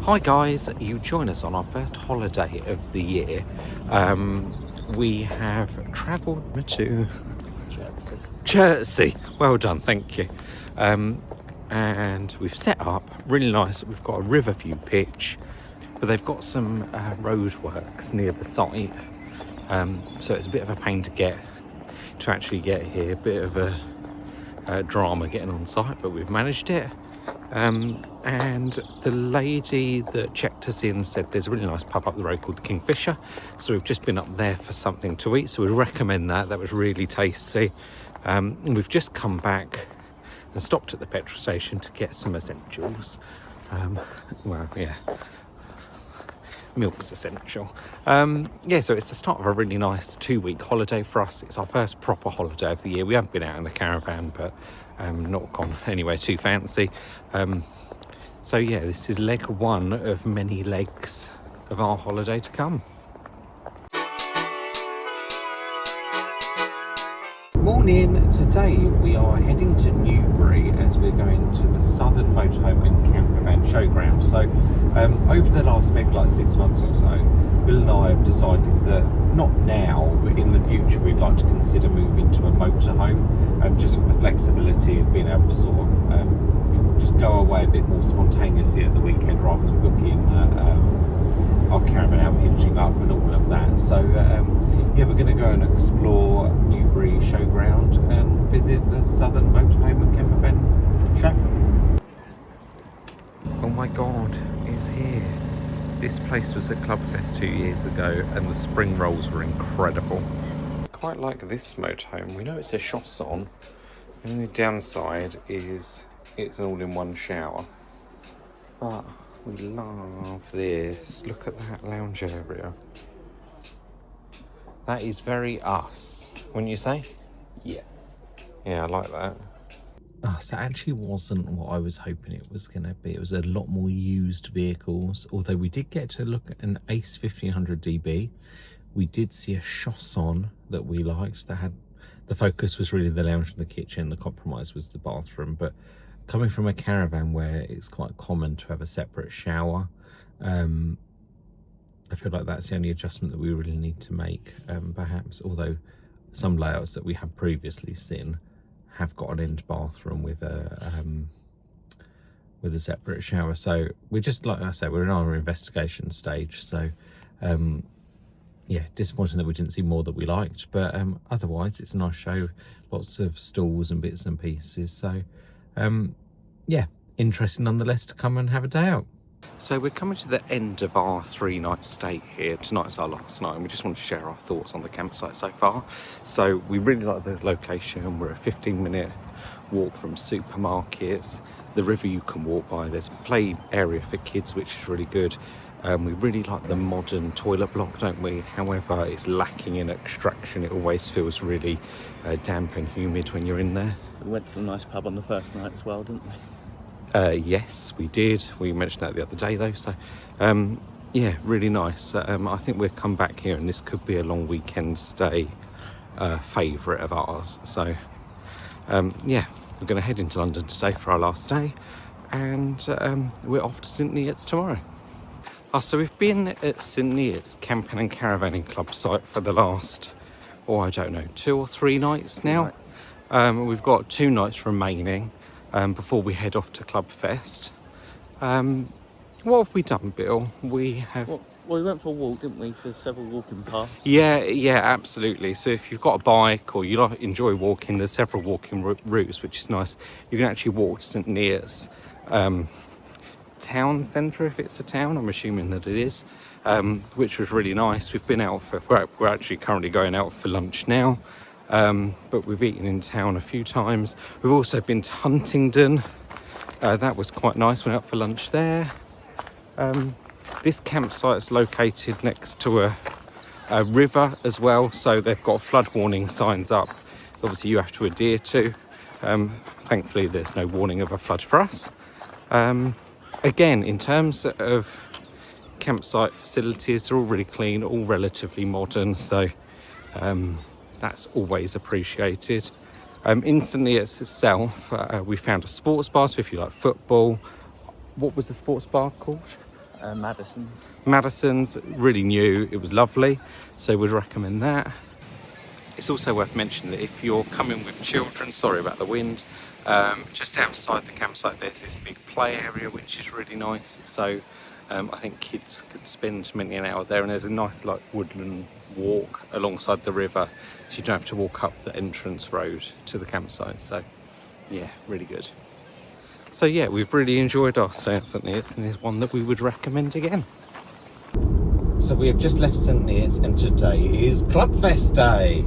Hi guys, you join us on our first holiday of the year. We have travelled to Chertsey. Well done, thank you. And we've set up really nice. We've got a river view pitch, but they've got some roadworks near the site. So it's a bit of a pain to actually get here. A bit of a drama getting on site, but we've managed it. And the lady that checked us in said there's a really nice pub up the road called the Kingfisher, so we've just been up there for something to eat, so we'd recommend that. That was really tasty. And we've just come back and stopped at the petrol station to get some essentials. Milk's essential. So it's the start of a really nice 2-week holiday for us. It's our first proper holiday of the year. We haven't been out in the caravan, but not gone anywhere too fancy. This is leg one of many legs of our holiday to come. Morning. Today we are heading to Newbury as we're going to the Southern Motorhome and Campervan Showground. So over the last maybe 6 months or so, Bill and I have decided that not now but in the future we'd like to consider moving to a motorhome, just for the flexibility of being able to sort of just go away a bit more spontaneously at the weekend rather than booking our caravan out, hitching up and all of that. So we're going to go and explore Newbury Showground and visit the Southern Motorhome and Campervan Show. Oh my god, it's here. This place was at ClubFest 2 years ago and the spring rolls were incredible. Quite like this motorhome. We know it's a Chausson, and the downside is it's an all-in-one shower. But we love this. Look at that lounge area. That is very us, wouldn't you say? Yeah. Yeah, I like that. So it actually wasn't what I was hoping it was going to be. It was a lot more used vehicles, although we did get to look at an Ace 1500 DB. We did see a Chausson that we liked. That had, the focus was really the lounge and the kitchen. The compromise was the bathroom. But coming from a caravan where it's quite common to have a separate shower, I feel like that's the only adjustment that we really need to make, perhaps, although some layouts that we have previously seen have got an end bathroom with a separate shower. So we're just, like I said, we're in our investigation stage. So disappointing that we didn't see more that we liked, but otherwise it's a nice show, lots of stalls and bits and pieces. So interesting nonetheless to come and have a day out. So we're coming to the end of our 3-night stay here. Tonight's our last night and we just want to share our thoughts on the campsite so far. So we really like the location. We're a 15-minute walk from supermarkets. The river you can walk by. There's a play area for kids, which is really good. We really like the modern toilet block, don't we? However, it's lacking in extraction. It always feels really damp and humid when you're in there. We went to a nice pub on the first night as well, didn't we? Yes, we did. We mentioned that the other day though. So really nice. I think we'll come back here and this could be a long weekend stay favourite of ours. So we're going to head into London today for our last day, and we're off to St Neots tomorrow. So we've been at St Neots Camping and Caravanning Club site for the last 2 or 3 nights now. We've got 2 nights remaining before we head off to ClubFest. What have we done, Bill? We went for a walk, didn't we? For several walking paths. Yeah, absolutely. So if you've got a bike or you enjoy walking, there's several walking routes, which is nice. You can actually walk to St Neots town centre, if it's a town. I'm assuming that it is, which was really nice. We've been out we're actually currently going out for lunch now. But we've eaten in town a few times. We've also been to Huntingdon. That was quite nice. Went out for lunch there. This campsite is located next to a river as well, so they've got flood warning signs up. Obviously, you have to adhere to. Thankfully, there's no warning of a flood for us. Again, in terms of campsite facilities, they're all really clean, all relatively modern. So. That's always appreciated. Instantly itself, we found a sports bar, so if you like football. What was the sports bar called? Madison's, really new, it was lovely, so would recommend that. It's also worth mentioning that if you're coming with children, sorry about the wind, just outside the campsite there's this big play area which is really nice, so I think kids could spend many an hour there, and there's a nice like woodland walk alongside the river, so you don't have to walk up the entrance road to the campsite, so yeah, really good. So yeah, we've really enjoyed our stay at St Neots, and it's one that we would recommend again. So we have just left St Neots and today is ClubFest Day.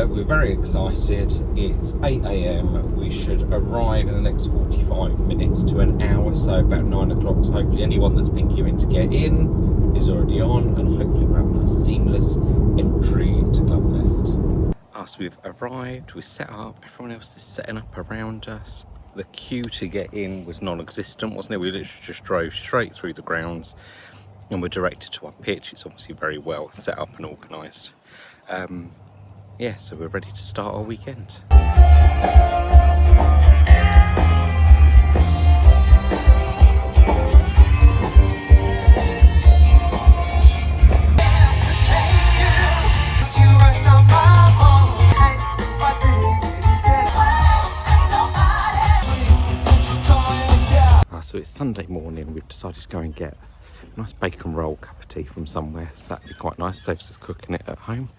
We're very excited. It's 8 AM. We should arrive in the next 45 minutes to an hour, so about 9 o'clock. So hopefully anyone that's been queuing to get in is already on, and hopefully we're having a seamless entry to ClubFest. So we've arrived, we're set up, everyone else is setting up around us. The queue to get in was non-existent, wasn't it? We literally just drove straight through the grounds and we're directed to our pitch. It's obviously very well set up and organised. Yeah, so we're ready to start our weekend. So it's Sunday morning, we've decided to go and get a nice bacon roll cup of tea from somewhere, so that'd be quite nice, saves us cooking it at home.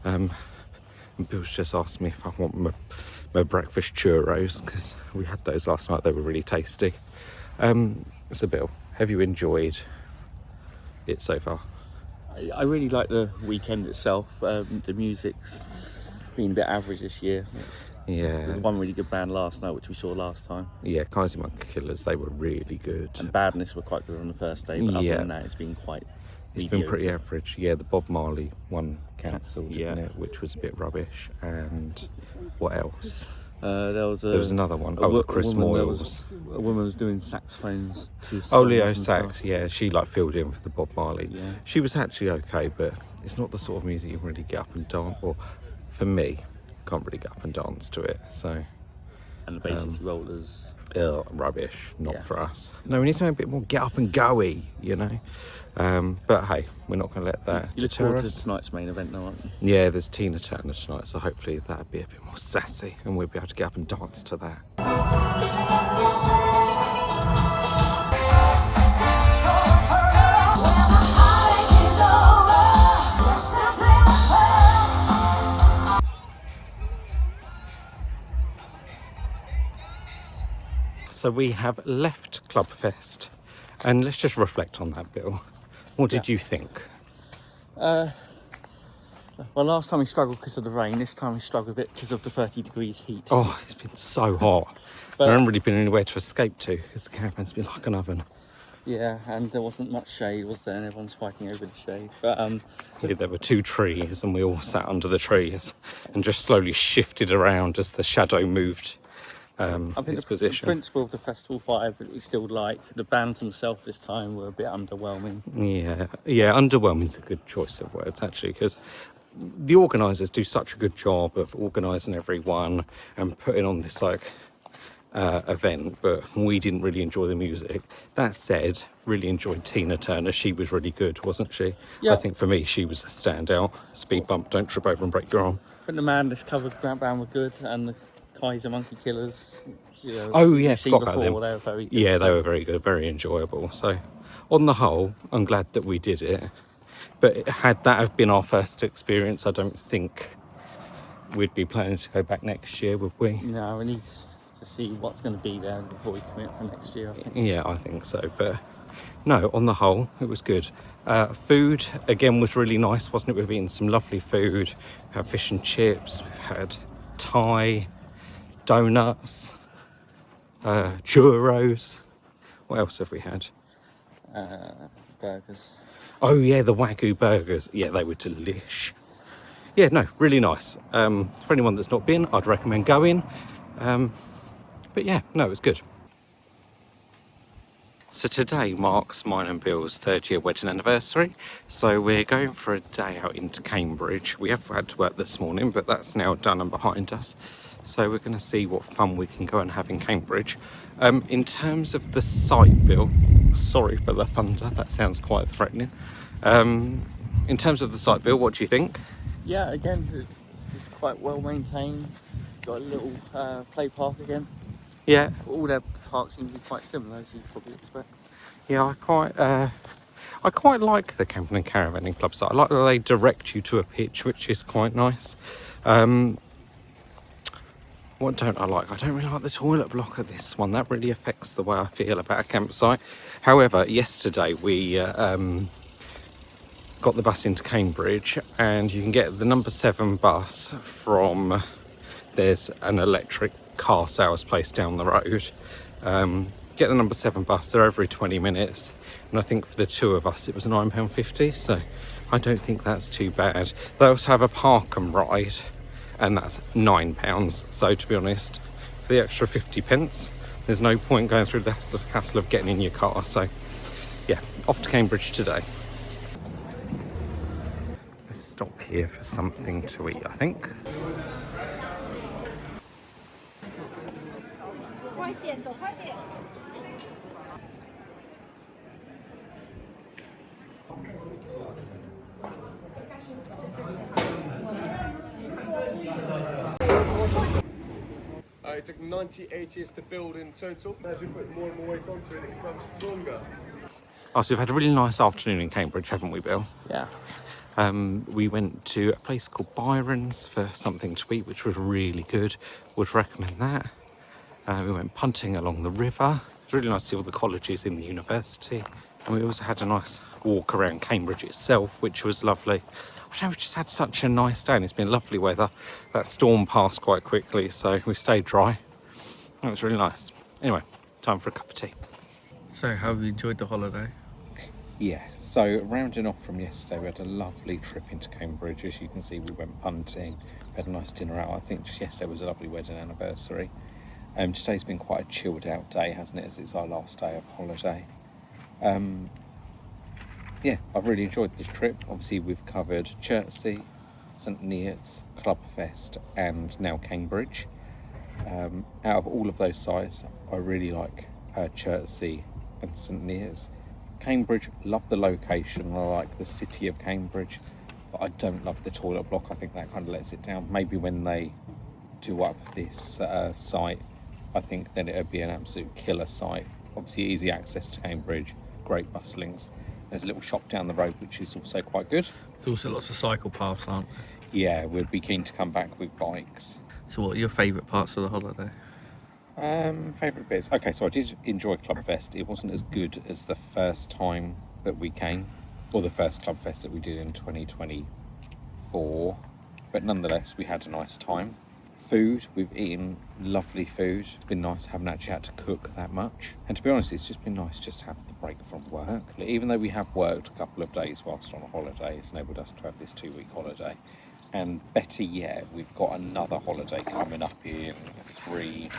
And Bill's just asked me if I want my breakfast churros, because we had those last night, they were really tasty. So Bill, have you enjoyed it so far? I really like the weekend itself. The music's been a bit average this year. Yeah. There was one really good band last night, which we saw last time. Yeah, Kaiser Monkey Killers, they were really good. And Badness were quite good on the first day, but other than that, it's been quite mediocre. Been pretty average. Yeah, the Bob Marley one cancelled, didn't it? Which was a bit rubbish. And what else? There was another one. The Chris Moyles. A woman was doing saxophones to Leo Sax, yeah, she like filled in for the Bob Marley. Yeah. She was actually okay, but it's not the sort of music you can really get up and dance, or for me, can't really get up and dance to it, so. And the Basicity Rollers. Rubbish, not for us. No, we need something a bit more get up and go-y, you know. But hey, we're not going to let that You look deter forward us. to tonight's main event now, aren't you? Yeah, there's Tina Turner tonight, so hopefully that'll be a bit more sassy and we'll be able to get up and dance to that. So we have left ClubFest, and let's just reflect on that, Bill. What did you think? Well, last time we struggled because of the rain. This time we struggled a bit because of the 30 degrees heat. Oh, it's been so hot. But there hasn't really been anywhere to escape to because the caravan's been like an oven. Yeah, and there wasn't much shade, was there? And everyone's fighting over the shade. But yeah, there were 2 trees, and we all sat under the trees and just slowly shifted around as the shadow moved. I think its the position. principle of the Festival 5 we still like. The bands themselves this time were a bit underwhelming. Yeah, underwhelming is a good choice of words actually, because the organisers do such a good job of organising everyone and putting on this like event, but we didn't really enjoy the music. That said, really enjoyed Tina Turner. She was really good, wasn't she? Yeah. I think for me she was the standout. Speed bump, don't trip over and break your arm. I think the Madness covered band were good, and the Kaiser Monkey Killers, you know, oh yeah, seen forgot about before, them. they were very good. Yeah, they were very good, very enjoyable. So on the whole, I'm glad that we did it, but had that have been our first experience, I don't think we'd be planning to go back next year, would we? No, we need to see what's going to be there before we commit for next year, I think. Yeah, I think so, but no, on the whole, it was good. Food, again, was really nice, wasn't it? We've eaten some lovely food. We've had fish and chips, we've had Thai, donuts, churros. What else have we had? Burgers. Oh yeah, the Wagyu burgers. Yeah, they were delish. Yeah, no, really nice. For anyone that's not been, I'd recommend going. But yeah, no, it was good. So today marks mine and Bill's 3rd year wedding anniversary. So we're going for a day out into Cambridge. We have had to work this morning, but that's now done and behind us. So we're going to see what fun we can go and have in Cambridge. In terms of the site, Bill, Sorry for the thunder, that sounds quite threatening. In terms of the site, Bill, what do you think? Yeah, again, it's quite well maintained. Got a little play park again. Yeah, All their parks seem to be quite similar, as you'd probably expect. yeah, I quite like the camping and caravanning club site. I like that they direct you to a pitch, which is quite nice. What don't I like? I don't really like the toilet block at this one. That really affects the way I feel about a campsite. However, yesterday we got the bus into Cambridge, and you can get the number 7 bus from, there's an electric car sales place down the road. Get the number 7 bus, they're every 20 minutes, and I think for the 2 of us it was £9.50, so I don't think that's too bad. They also have a park and ride, and that's £9, so to be honest, for the extra 50 pence there's no point going through the hassle of getting in your car. So yeah, off to Cambridge today. Let's stop here for something to eat, I think. It took 98 years to build in total. As we put more and more weight onto it, it becomes stronger. Oh, so we've had a really nice afternoon in Cambridge, haven't we, Bill? Yeah. We went to a place called Byron's for something to eat, which was really good. Would recommend that. We went punting along the river. It's really nice to see all the colleges in the university. And we also had a nice walk around Cambridge itself, which was lovely. I don't know, we just had such a nice day, and it's been lovely weather. That storm passed quite quickly, so we stayed dry. It was really nice. Anyway, time for a cup of tea. So, how have you enjoyed the holiday? Yeah, so rounding off from yesterday, we had a lovely trip into Cambridge. As you can see, we went punting, we had a nice dinner out. I think just yesterday was a lovely wedding anniversary. Today's been quite a chilled out day, hasn't it, as it's our last day of holiday. Yeah, I've really enjoyed this trip. Obviously, we've covered Chertsey, St Neots, ClubFest, and now Cambridge. Out of all of those sites, I really like Chertsey and St Neots. Cambridge, love the location. I like the city of Cambridge, but I don't love the toilet block. I think that kind of lets it down. Maybe when they do up this site, I think then it would be an absolute killer site. Obviously, easy access to Cambridge, great bus links. There's a little shop down the road, which is also quite good. There's also lots of cycle paths, aren't there? Yeah, we'd be keen to come back with bikes. So, what are your favourite parts of the holiday? Favourite bits? Okay, so I did enjoy ClubFest. It wasn't as good as the first time that we came, or the first ClubFest that we did in 2024, but nonetheless, we had a nice time. Food, we've eaten lovely food. It's been nice, haven't actually had to cook that much. And to be honest, it's just been nice just to have the break from work. Even though we have worked a couple of days whilst on a holiday, it's enabled us to have this 2-week holiday. And better yet, we've got another holiday coming up in three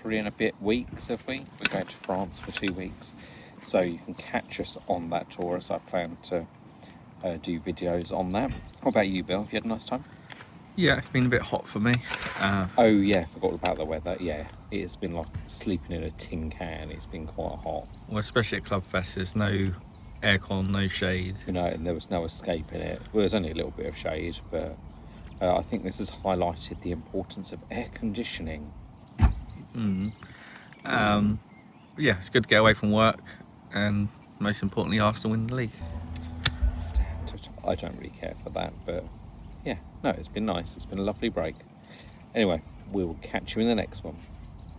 and a bit weeks, have we? We're going to France for 2 weeks. So you can catch us on that tour, as I plan to do videos on that. What about you, Bill? Have you had a nice time? Yeah, it's been a bit hot for me. Oh yeah, forgot about the weather. Yeah, it's been like sleeping in a tin can. It's been quite hot. Well, especially at ClubFest, there's no aircon, no shade. You know, and there was no escaping it. Well, there's only a little bit of shade, but I think this has highlighted the importance of air conditioning. Yeah, it's good to get away from work, and most importantly, Arsenal win the league. Standard. I don't really care for that, but yeah, no, it's been nice. It's been a lovely break. Anyway, we will catch you in the next one.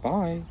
Bye.